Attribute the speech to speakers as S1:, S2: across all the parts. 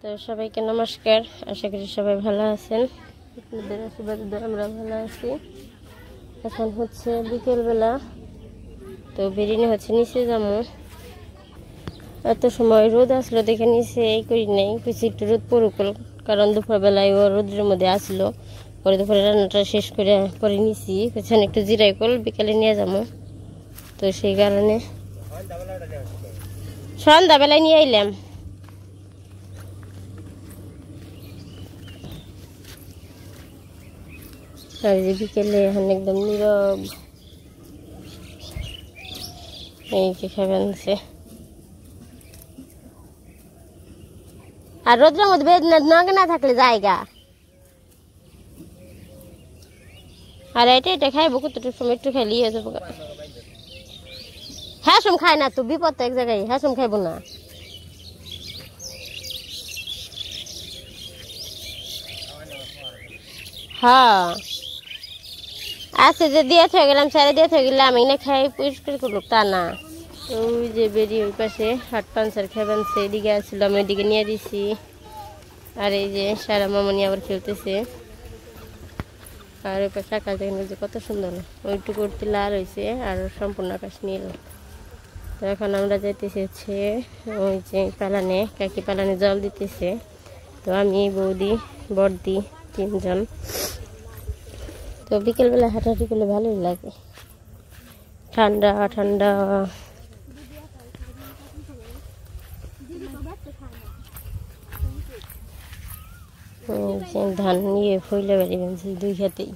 S1: তো সবাইকে নমস্কার, আশা করি সবাই ভালো আছেন। আপনাদের আশীর্বাদে আমরা ভালো আছি। এখন হচ্ছে বিকেলবেলা, তো বেরিয়ে হচ্ছে নিচে যাবো। এত সময় রোদ আসলো দেখে নিচে এই করি নাই, কিছু একটু রোদ পড়ুক, কারণ দুপুরবেলায় ও রোদের মধ্যে আসলো। পরে দুপুরে রান্নাটা শেষ করে পরে নিছি, পেছনে একটু জিরাই কল বিকেলে নিয়ে যাবো। তো সেই কারণে সন্ধ্যাবেলায় নিয়ে আইলাম। আর যে বিকেলে এখন একদম নীরব, এই যে খাবেন সে। আর রোদ্রের মধ্যে নগে না থাকলে জায়গা। আর এটা খাইবো কতটুকু সময়, একটু খাইলে হয়ে যাবো। হ্যাঁ সম খায় না তো, বিপদ তো এক জায়গায়, হ্যাঁ সম খাইবো না। হ্যাঁ আচ্ছা, যে দিয়ে থয়ে গেলাম, সারে দিয়ে থয়ে গেলাম, এখানে খাই পরিষ্কার করলো তা না। ওই যে বেরিয়ে ওই পাশে হাট পাঞ্চার খাবেন সেদিকে আসছিল, আমি ওইদিকে নিয়ে দিছি। আর এই যে সারা মামনি আবার খেলতেছে। আর ওই পাশে আকাশ দেখেন যে কত সুন্দর, ওইটুকু উঠতে লাল হয়েছে আর সম্পূর্ণ আকাশ নীল। তো এখন আমরা যাইতেছি হচ্ছে ওই যে পালানে, কাকি পালানে জল দিতেছে। তো আমি, বৌদি, বড়দি, তিনজন। তো বিকেলবেলা হাঁটাহাঁটি করলে ভালোই লাগে, ঠান্ডা ঠান্ডা। ধান নিয়ে ফইলে বাড়ি বানছি দুই খেতেই।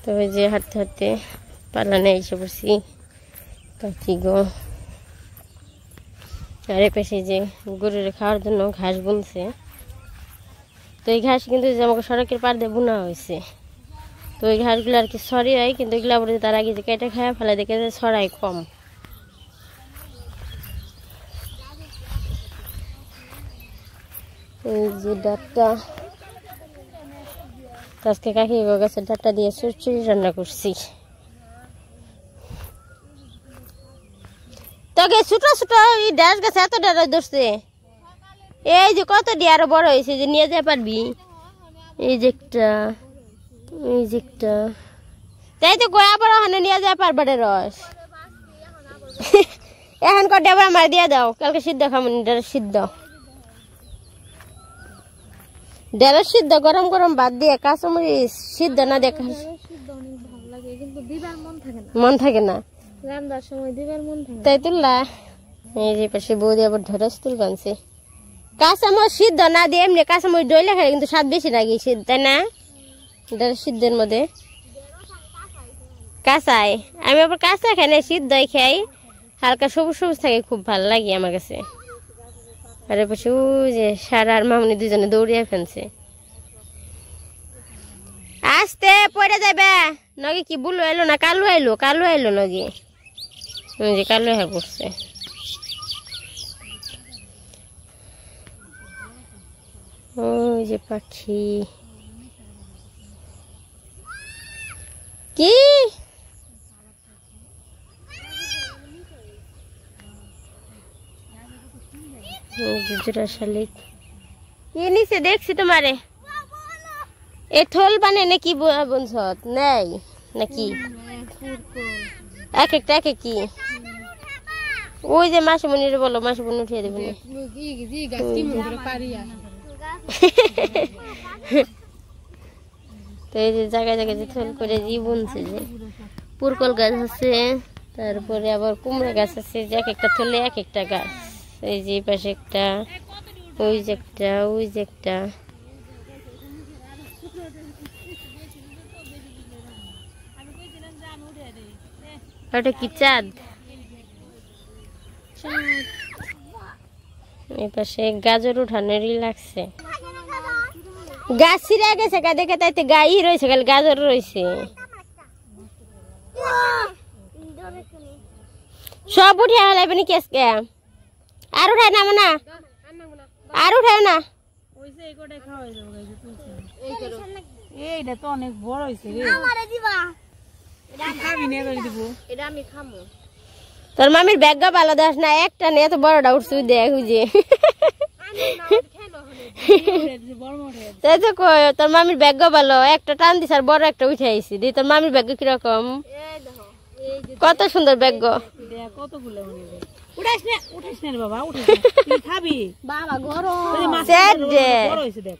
S1: তো ওই যে হাঁটতে হাঁটতে পালানে এসে পড়ছি কাকি গো। আর এ পাশে যে গরুর খাওয়ার জন্য ঘাস বুনছে। তো এই ঘাস কিন্তু যে আমাকে সড়কের পাড় দিয়ে বোনা হয়েছে। তো ওই ঘাসগুলো আর কি ছড়াই, কিন্তু এগুলো বলে তার আগে যে কেটে খাওয়া ফেলে দেখে যে ছড়াই কম। এই যে ডাঁটটা আজকে কাকি গাছের ডাঁটটা দিয়ে চুরচুরি রান্না করছি। তোকে ছোট ছোট এই ডাঁশ গাছে এত ডাঁটা ধরছে, এই যে কত দিয়ে আরো বড় হয়েছে, যে নিয়ে যেতে পারবি। এই যে একটা, এই যে একটা, তাই তো গোয়া বড় হানে নিয়ে যেতে পারবে রস। এখন কটা আবার আমার দিয়ে দাও, কালকে সিদ্ধ খাবো। ডাঁড়ের সিদ্ধ, ডাঁড়ের সিদ্ধ গরম গরম ভাত দিয়ে, কাঁচামরিচ সিদ্ধ না দিয়ে মন থাকে না রান্নার সময় দিবার মন থাকে, তাই তুললা। এই যে পাশে বৌদি আবার ঢেঁড়স তুল বানছে। কাঁচামরিচ সিদ্ধ না দিয়ে এমনি কাঁচামরিচ ডইলে খাই, কিন্তু স্বাদ বেশি লাগে সিদ্ধ, তাই না? ঢেঁড়স সিদ্ধের মধ্যে কাঁচাই, আমি আবার কাঁচা খাই না, সিদ্ধই খাই। হালকা সবুজ সবুজ থাকে, খুব ভালো লাগে আমার কাছে। আর পাশে ওই যে সারা আর মামনি দুজনে দৌড়িয়ে ফেলছে। আসতে পড়ে যাবে নগে, কি বুলু এলো না কালু আইলো, কালু আইলো নগে, ওই যে কালু হ্যাঁ করছে। ওই যে পাখি কি জোড়া শালিক কি নিচে দেখছি তোমারে। এ থল বানে নাকি বনছত নেই নাকি এক একটা এক কি? ওই যে মাসিমণিরে বলো, মাসিমণি উঠিয়ে দেবে। তো এই যে জায়গায় জায়গায় যে থল করে যে বুনছে, যে পুরকল গাছ আছে, তারপরে আবার কুমড়া গাছ আছে, যে এক একটা থলে এক একটা গাছ। এই যে পাশে একটা, ওই যে একটা, ওই যে একটা। ওটা কি চাঁদ? এই পাশে গাজর উঠানোরই লাগছে, গাছ ছিঁড়ে গেছে গা দেখে, তাইতে গাই রয়েছে, খালি গাজর রয়েছে। সব উঠে হলাইবে নি কেসকে আর উঠায় না না আর উঠায় না
S2: এইটা তো অনেক বড় হইছে রে আমারে দিবা এটা খাবি না এবার দিব এটা আমি খামু
S1: তোর মামির ব্যাগটা ভালো দেখ না একটা নিয়ে তো বড়টা উঠছু দেখ যে তোর মামির ব্যাগটা ভালো একটা টান দিস আর বড় একটা উঠে আইছি দি তোর মামির ব্যাগ কিরকম কত সুন্দর ব্যাগ
S2: কতগুলো উঠাইস না রে বাবা উঠাইস তুই খাবি বাবা গরম বড় হইছে দেখ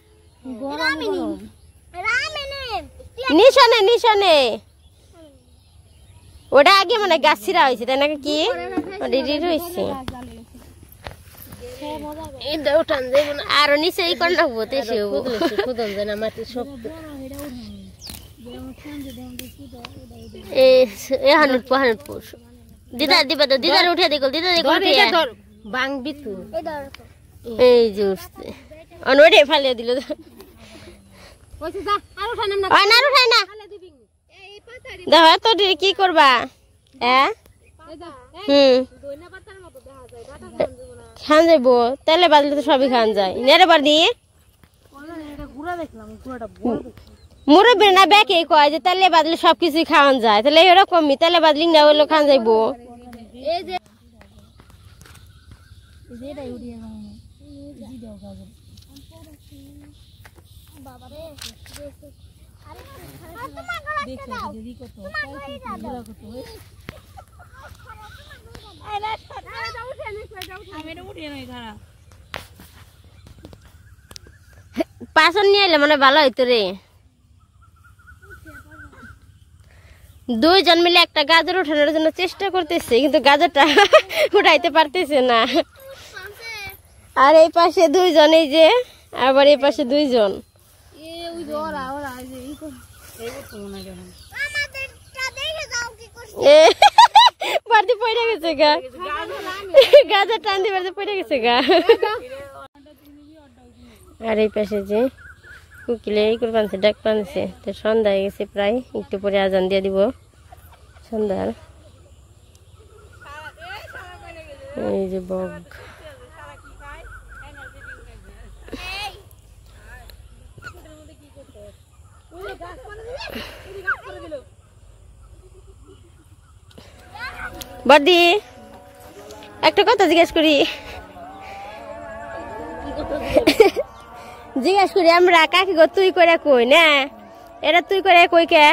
S2: গরম
S1: নিশানে নিশানে ওটা আগে মনে গাছ ছিড়া হয়েছে তাই নাকি কি রয়েছে আরো নিচে ই করে রাখবো দিদা দিবা তো দিদার উঠে দেখো দিদা দেখো বাংবি তো এই যে উঠছে অনরে ফালিয়ে দিল দেখো তো কি করবা খান যাবো তেলে বাদলে তো সবই খান যায় নেড়ে বার দিয়ে মুরব্বী না ব্যাকে কয় যে তেলে বাদলে সবকিছুই খাওয়ান যায় তাহলে এরকমই তেলে বাদলি না হইলো খান যাইবো পাঁচন নিয়ে এলে মানে ভালো হইতো রে দুইজন মিলে একটা গাজর উঠানোর জন্য চেষ্টা করতেছে কিন্তু গাজরটা উঠাইতে পারতেছে না আর এই পাশে দুইজন এই যে আবার এই পাশে দুইজন বাড়তি পড়ে গেছে গা গাজর টান দিয়ে বাড়তি পড়ে গেছে গা আর এই পাশে যে উকিলে এই করে পানছে ডাক পানছে তো সন্ধ্যা হয়ে গেছে প্রায় একটু পরে আজান দিয়ে দিব সন্ধ্যার এই যে বগ বড়দি একটা কথা জিজ্ঞেস করি আমরা কাকি গো তুই করে কই না এটা তুই করে কই কে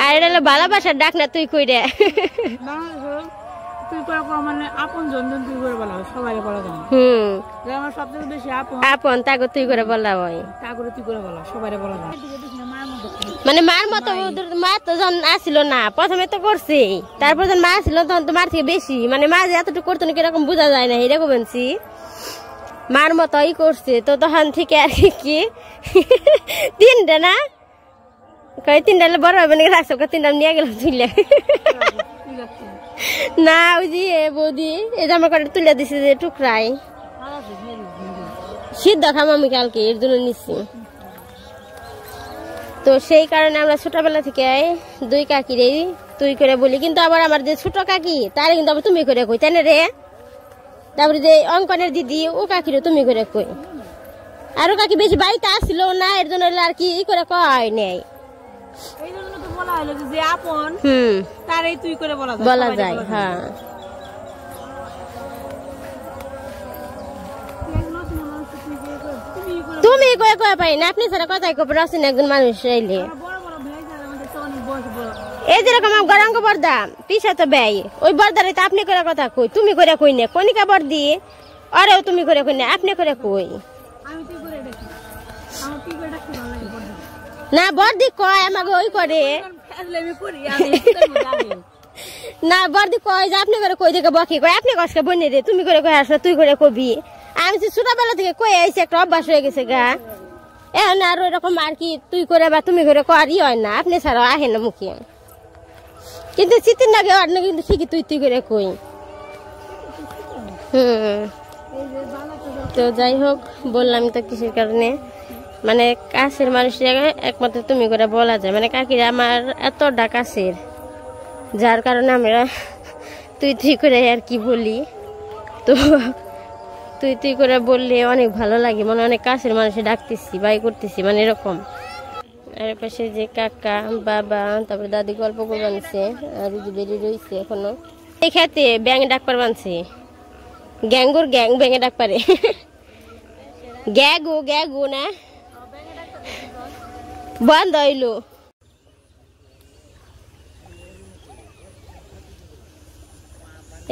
S1: আর এটা হলো ভালোবাসার ডাক না তুই কই রে আপন তাকে তুই করে বলা হয় মানে মার মতো মা তো যখন আসছিল না প্রথমে তো করছে তারপর যখন মা আসছিল তখন তো মার থেকে বেশি মানে মা যে এতটুকু করতো না কিরকম বোঝা যায় না এরকম বলছি মার মতোই করছে তো তখন থেকে আর কি তিনটা না কই তিনটা বড় হবে না রাখছো তিনটা নিয়ে গেলাম তুলে না ওই যে বৌদি এই জামা কাপড় তুলে দিছে যে টুকরাই সিদ্ধ খাম আমি কালকে এর জন্য নিচ্ছি তো সেই কারণে আমরা ছোটবেলা থেকে দুই কাকিরে তুই করে বলি কিন্তু আবার আমার যে ছোট কাকি তারে কিন্তু আবার তুমি করে কই তাই না রে তারপরে যে অঙ্কনের দিদি ও কাকিরে তুমি করে কই আরো কাকি বেশি বাড়িতে আসছিল না এর জন্য আর কি করে কয় নেই বলা যায় হ্যাঁ তুমি কয়ে কয়ে পাই না আপনি ছাড়া কথাই কবে আসেন একজন মানুষ এলে এই যেরকম গরঙ্গ বর্দা পিসা তো ব্যয় ওই বর্দারে তো আপনি করে কথা কই তুমি করে কই না কনিকা বর্দি আরেও তুমি করে কই না আপনি করে কই না বর্দি কয় আমাকে ওই করে না বর্দি কয় যে আপনি করে কই দেখে বকি কয় আপনি কষ্ট বনে রে তুমি করে কই আসো তুই করে কবি আমি ছোটবেলা থেকে কই আইছি একটা অভ্যাস হয়ে গেছে গা এখন আর ওইরকম আর কি তুই করে বা তুমি করে করি হয় না আপনি ছাড়াও আহে না মুখে কিন্তু চিতির নাগে আর না কিন্তু ঠিকই তুই তুই করে কই তো যাই হোক বললাম তো কিসের কারণে মানে কাছের মানুষের একমাত্র তুমি করে বলা যায়, মানে কাকিরা আমার এতটা কাছের, যার কারণে আমরা তুই তুই করে আর কি বলি। তো তুই তুই করে বললে অনেক ভালো লাগে, মানে অনেক কাছের মানুষে ডাকতেছি বাই করতেছি, মানে এরকম। আর পাশে যে কাকা বাবা তারপরে দাদি গল্প করে বানছে, আর দিদি বেরিয়ে রয়েছে এখনো। এই খেতে ব্যাঙ ডাক পার বানছে, গ্যাঙ্গুর গ্যাং ব্যাঙে ডাক পারে। গ্যাগু গ্যাগু না বন্ধ হইলো।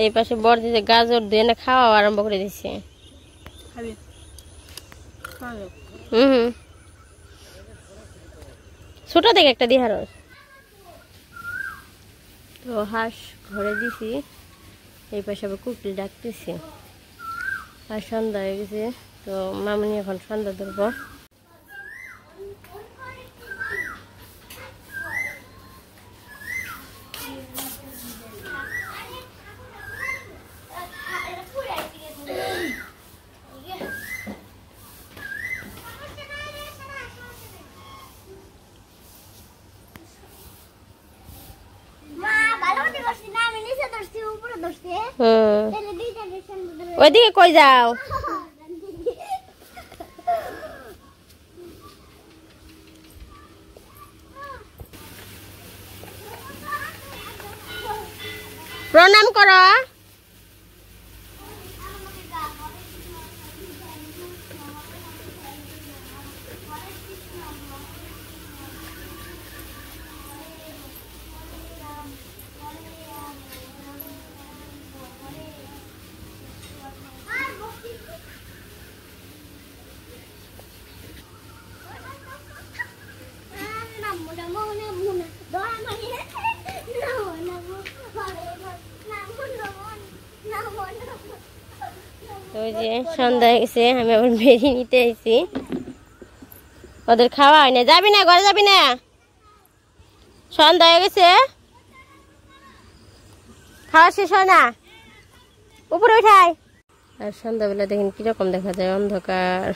S1: এই পাশে বড় দিদি গাজর দিয়ে না খাওয়া আরম্ভ করে দিচ্ছে। ছোট থেকে একটা দিহার তো হাঁস ঘরে দিছি। এই পাশে আবার কুকুর ডাকতেছে, আর সন্ধ্যা হয়ে গেছে। তো মামনি এখন সন্ধ্যা ধরবো। ওইদিকে কই যাও? প্রণাম করো। ওই যে সন্ধ্যা হয়ে গেছে, আমি আবার বেরিয়ে নিতে আইছি। ওদের খাওয়া হয় না, যাবি না ঘরে যাবি না? সন্ধ্যা হয়ে গেছে, খাওয়া শেষ হয় না, উপরে উঠায়। আর সন্ধ্যাবেলা দেখেন কিরকম দেখা যায়, অন্ধকার।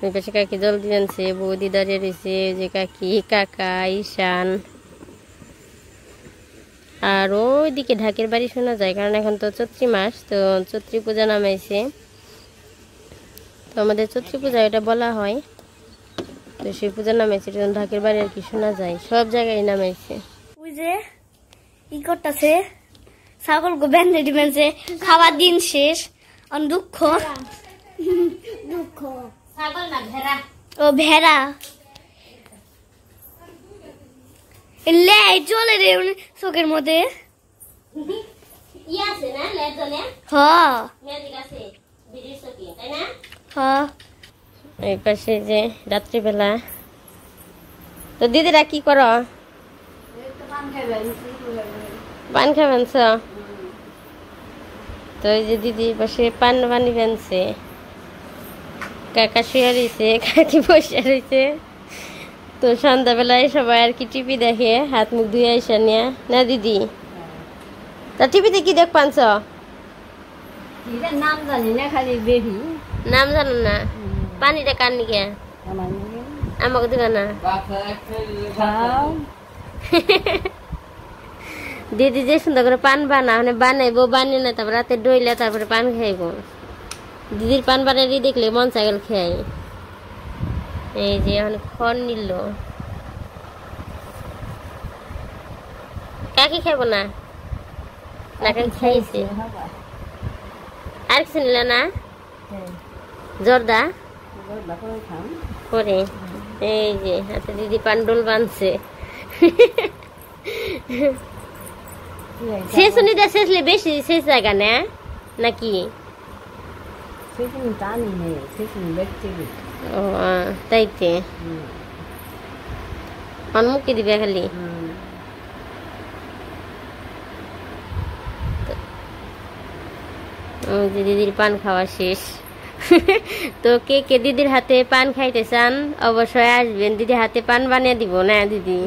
S1: ওই পাশে কাকি জলদি আনছে, বৌদি দাঁড়িয়ে রয়েছে, যে কাকি কাকা ঈশান। আর ওইদিকে ঢাকের বাড়ি শোনা যায়, কারণ এখন তো চৈত্রী মাস, তো চৈত্রী পূজা নামাইছে। তো আমাদের চৈত্রী পূজা এটা বলা হয়, তো সেই পূজা নামাইছে, ঢাকের বাড়ি আর কি শোনা যায়, সব জায়গায় নামাইছে।
S3: ওই যে ই করতেছে ছাগল গো ব্যান্ডেড মেনছে, খাওয়ার দিন শেষ। দুঃখ দুঃখ ছাগল না ভেড়া, ও ভেড়া লে চলে রে চোখের মধ্যে।
S1: এই পাশে যে রাত্রিবেলা, তো দিদিরা কি করো? পান খাবেনছ? তো এই যে দিদি পাশে পান পানি বানছে, কাকা শুয়ে রয়েছে, কাকি বসে রয়েছে। তো সন্ধ্যাবেলায় সবাই আর কি টিভি দেখে, হাত মুখ ধুয়ে আসা নিয়ে না দিদি? তা টিভিতে কি দেখ পানছ?
S2: নাম জানি না, খালি বেবি
S1: নাম জানো না? পানিটা কার নিকে আমাকে দিবা না? দিদি যে সুন্দর করে পান বানাইবো, বানিয়ে না তারপর রাতে ডইলে তারপরে পান খাইব। দিদির পান বানাই দেখলে মন চাইল খাই। এই যে এখন খন নিল, কাকি খাইব না? না কাকি খাইছে, আর কিছু নিল না? জর্দা করে। এই যে হাতে দিদি পান্ডুল বানছে। শেষ নিতে শেষলে বেশি শেষ জায়গা না নাকি? ও তাইতে মুখে দিবে খালি। দিদির পান খাওয়া শেষ। তো কে কে দিদির হাতে পান খাইতে চান অবশ্যই আসবেন, দিদির হাতে পান বানিয়ে দিব না দিদি?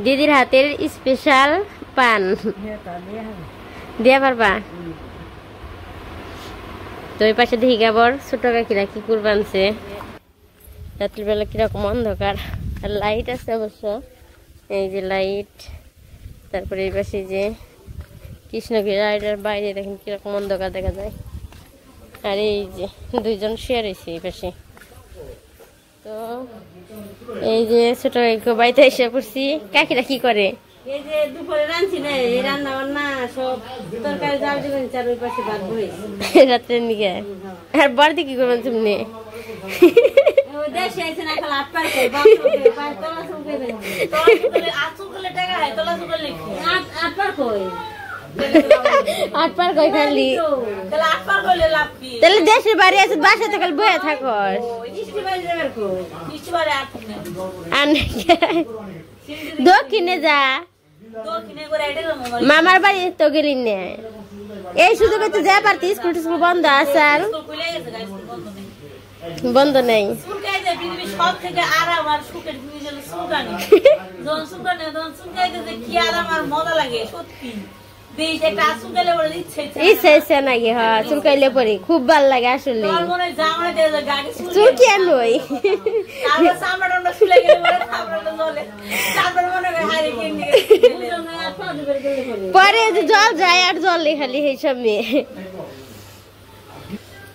S1: দিদির হাতের স্পেশাল পান দিয়া পারবা? তো ওই পাশে দেখি আবার ছোট কাকিরা কি কুরবানছে। রাত্রিবেলা কিরকম অন্ধকার, আর লাইট আছে অবশ্য, এই যে লাইট। তারপরে এই পাশে যে কৃষ্ণগিরি রাইডের বাইরে দেখেন কিরকম অন্ধকার দেখা যায়। আর এই যে দুইজন শুয়ে রয়েছে এই পাশে। তো এই যে ছোট কাকু বাড়িতে এসে পড়ছি। কাকিরা কি করে?
S2: এই যে দুপুরে রাঁধছি না, এই রান্না বান্না সব তরকারি জাল দিবেন, চার ওই পাশে ভাত বইছে
S1: রাত্রের দিকে। আর বাড়িতে কি করবেন তুমি?
S2: ওই দেশে আইছে না, খালি আট পার করে বাপ পায় তোলা সুকে দেন, তোলা সুকে আট সুকে টাকা হয়, তোলা সুকে লিখি আট পার কই,
S1: 8 পার কই খালি?
S2: তাহলে আট পার কইলে লাভ কি?
S1: তাহলে দেশের বাড়ি আছে, বাসা তো খালি বয়ে থাকস।
S2: ইষ্টি বাড়ি যাবেন কই? ইষ্টি বাড়ি আট না,
S1: আর দক্ষিণে যা,
S2: দক্ষিণে করে আইডে মোবাইল
S1: মামার বাড়ি তো গেলি না। এই সুযোগে তো যা পারতি, স্কুল টিস্কুল বন্ধ আছে, আর
S2: স্কুল খুলে গেছে, গাইস বন্ধ নেই,
S1: বন্ধ নেই।
S2: স্কুল কাইতে পৃথিবীর সব থেকে আরাম আর সুখের জিনিস হলো সুগানি। যখন সুগানি তখন সুগাইতে যে কি আরাম আর মজা লাগে সত্যি। দেশ একটা সুগাইলে বলে ইচ্ছে
S1: ইচ্ছা নাকি? হ্যাঁ, চুলকাইলে পরে খুব ভালো লাগে আসলে।
S2: তোর মনে জামানে দিয়ে যে গাড়ি
S1: চুলকি আনবই,
S2: তারপর সামরাটা ফুলে গেলে বলে সামরাটা জ্বলে, তারপর মনে হয় হারে কিনে
S1: পরে যে জল যায় আর জলে খালি এই সব মেয়ে।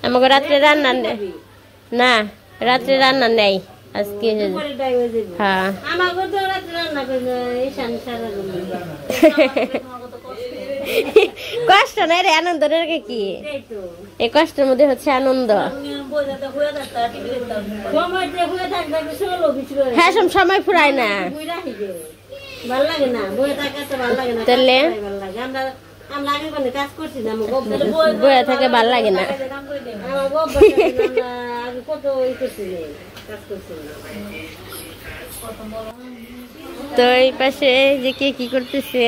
S1: আমাকে রাত্রে রান্না নেই না, রাত্রে রান্না নেই আজকে। হ্যাঁ,
S2: আমাকে তো রাত্রে রান্না করে ঈশান সারা
S1: কষ্ট নাই রে, আনন্দ রে। কি এই কষ্টের মধ্যে হচ্ছে আনন্দ। হ্যাঁ, সব সময় ফুরায় না।
S2: ভাল লাগে না বইয়ে থাকাতে, ভাল লাগে না
S1: তাহলে
S2: ভাল লাগে। আমরা আগে কোনো কাজ করছি না,
S1: বয়ে থাকে ভাল লাগে না।
S2: আগে কত ই করছি কাজ করছি না।
S1: তো এই পাশে যে কে কি করতেছে,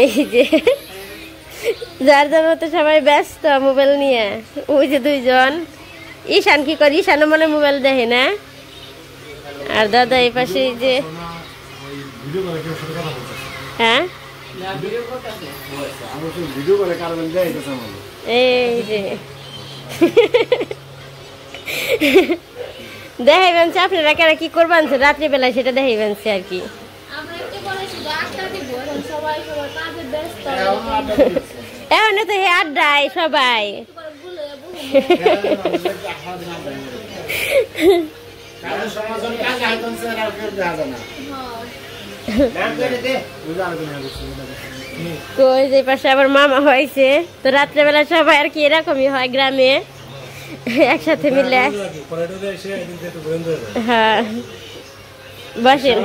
S1: এই যে যার যার মতো সবাই ব্যস্ত মোবাইল নিয়ে। ওই যে দুইজন, ঈশান কি করে? ঈশানও মনে মোবাইল দেখে না। আর দাদা এই পাশে যে, হ্যাঁ এই যে দেখাইবেন আপনারা কারা কি করবেন রাত্রিবেলায়, সেটা দেখাইবেন আর কি। এখন তো হে আড্ডায় সবাই। কই যে পাশে আবার মামা হয়েছে, তো রাত্রেবেলা সবাই আর কি এরকমই হয় গ্রামে, একসাথে মিলে। হ্যাঁ, বসেন।